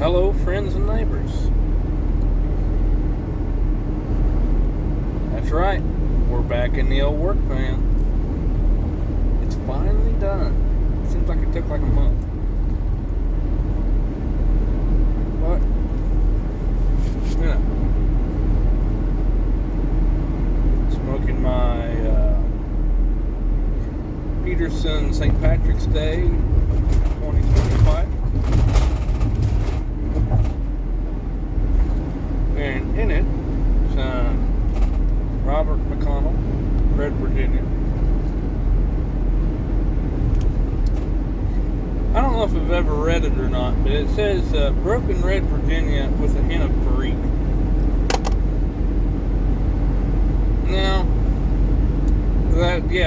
Hello, friends and neighbors. That's right, we're back in the old work van. It's finally done. It seems like it took like a month. But, you know, smoking my Peterson St. Patrick's Day 2025. And in it, some Robert McConnell, Red Virginia. I don't know if I've ever read it or not, but it says broken Red Virginia with a hint of Perique. Now,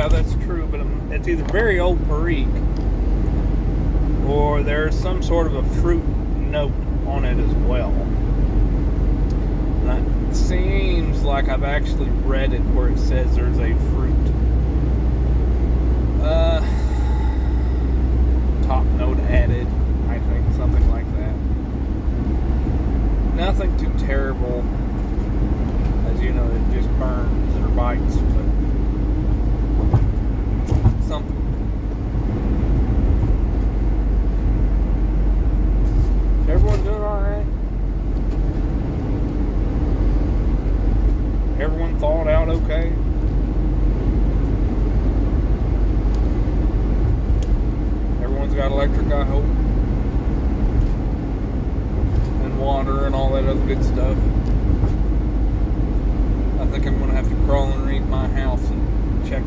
that's true, but it's either very old Perique or there's some sort of a fruit note on it as well. And it seems like I've actually read it where it says there's a fruit top note added, I think, something like that. Nothing too terrible, as you know, it just burns or bites, but something. Is everyone doing alright? Everyone thawed out okay? Everyone's got electric, I hope. And water and all that other good stuff. I think I'm going to have to crawl underneath my house and check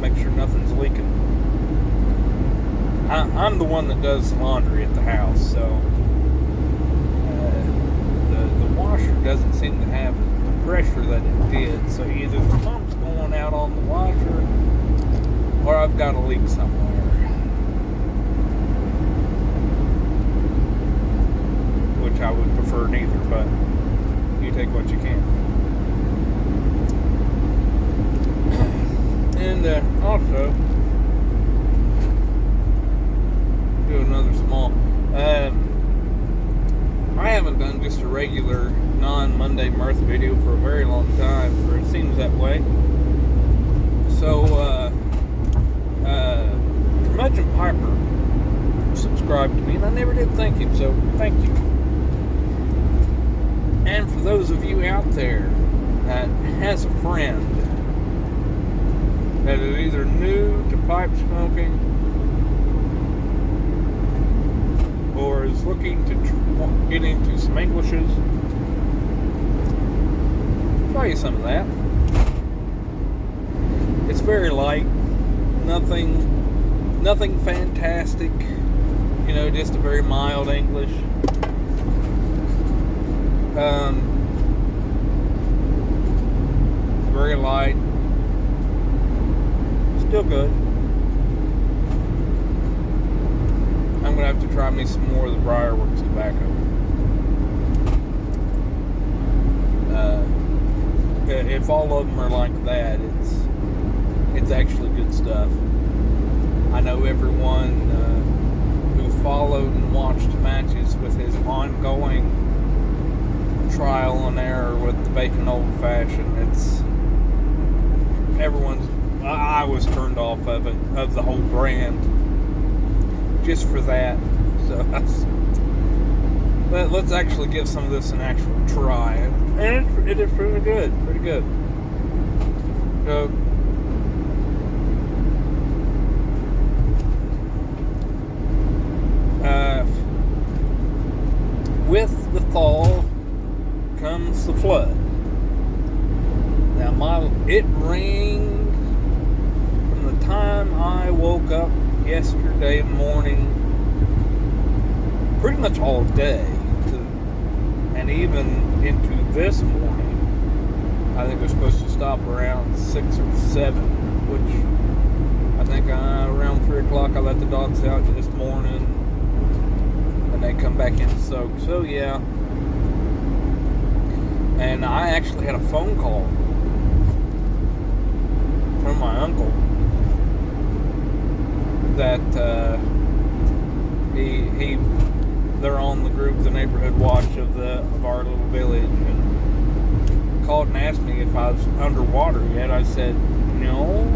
make sure nothing's leaking. I'm the one that does laundry at the house, so the washer doesn't seem to have the pressure that it did, so either the pump's going out on the washer or I've got a leak somewhere, which I would prefer neither, but you take what you can. And also do another small I haven't done just a regular non-Monday Mirth video for a very long time, or it seems that way. So, Curmudgeon Piper subscribed to me, and I never did thank him, so thank you. And for those of you out there that has a friend that is either new to pipe smoking or is looking to get into some Englishes, try you some of that. It's very light, nothing fantastic, you know, just a very mild English. Very light, still good. I'm going to have to try me some more of the Briarworks tobacco. If all of them are like that, it's actually good stuff. I know everyone who followed and watched matches with his ongoing trial and error with the bacon old fashioned. I was turned off of it, of the whole brand, just for that. So but let's actually give some of this an actual try, and it is pretty good. So with the thaw comes the flood. Now it rained from the time I woke up yesterday morning, pretty much all day, and even into this morning. I think we're supposed to stop around 6 or 7, which I think around 3 o'clock I let the dogs out this morning, and they come back in soaked. So yeah, and I actually had a phone call from my uncle that they're on the group, the neighborhood watch of our little village, and called and asked me if I was underwater yet. I said no.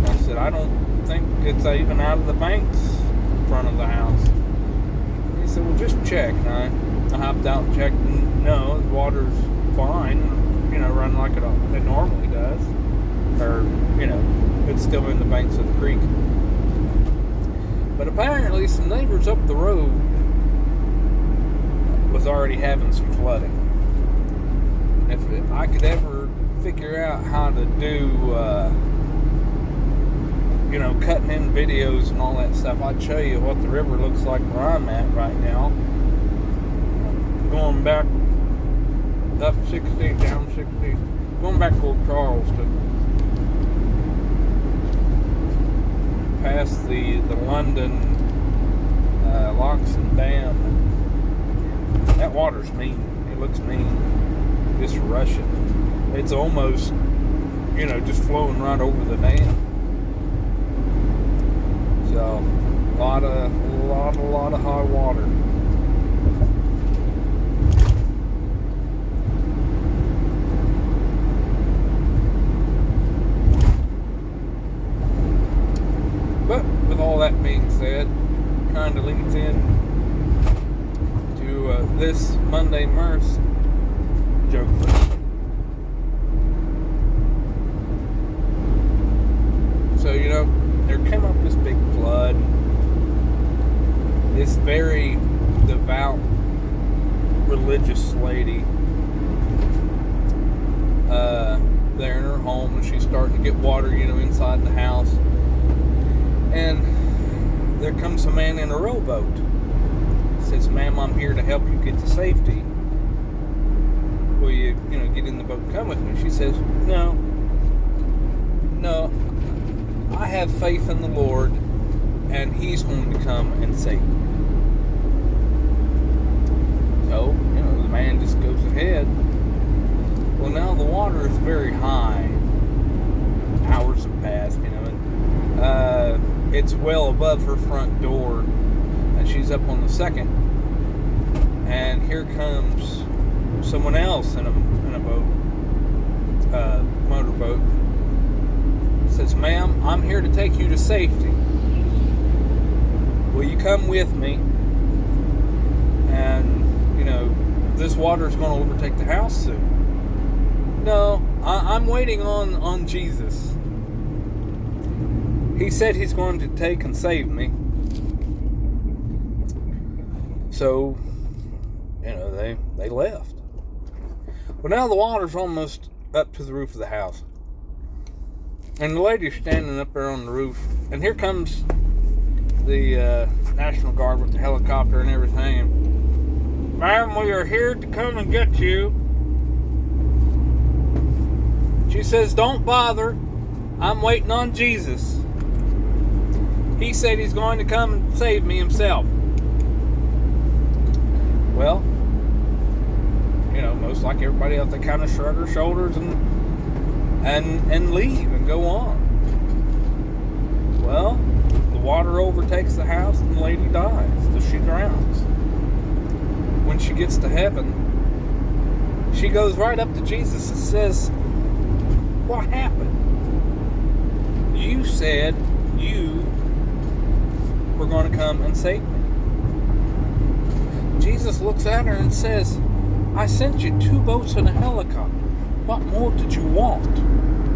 I said I don't think it's even out of the banks in front of the house. He said, well, just check. And I hopped out and checked, and no, the water's fine, running like it normally does, or it's still in the banks of the creek. But apparently some neighbors up the road was already having some flooding. If I could ever figure out how to do cutting in videos and all that stuff, I'd show you what the river looks like where I'm at right now. Going back up 60, down 60, going back to Old Charleston, past the London locks and dam. That water's mean. It looks mean. Just rushing. It's almost, just flowing right over the dam. So, a lot of high water. But with all that being said, kind of leads in to this Monday Mirth joke. So, there came up this big flood. This very devout religious lady there in her home, and she's starting to get water, inside the house. And there comes a man in a rowboat. Says, ma'am, I'm here to help you get to safety. Will you, get in the boat and come with me? She says, no, I have faith in the Lord, and He's going to come and save me. So, the man just goes ahead. Well, now the water is very high. Hours have passed, and it's well above her front door, and she's up on the second. And here comes someone else in a boat, motorboat. Says, ma'am, I'm here to take you to safety. Will you come with me? And, this water's going to overtake the house soon. No, I'm waiting on Jesus. He said He's going to take and save me. So, they left. Well, now the water's almost up to the roof of the house. And the lady's standing up there on the roof. And here comes the National Guard with the helicopter and everything. Ma'am, we are here to come and get you. She says, don't bother. I'm waiting on Jesus. He said He's going to come and save me Himself. Well, most like everybody else, they kind of shrug their shoulders and leave and go on. Well, the water overtakes the house and the lady dies. So she drowns. When she gets to heaven, she goes right up to Jesus and says, what happened? You said you were going to come and save me. Jesus looks at her and says, I sent you 2 boats and a helicopter. What more did you want?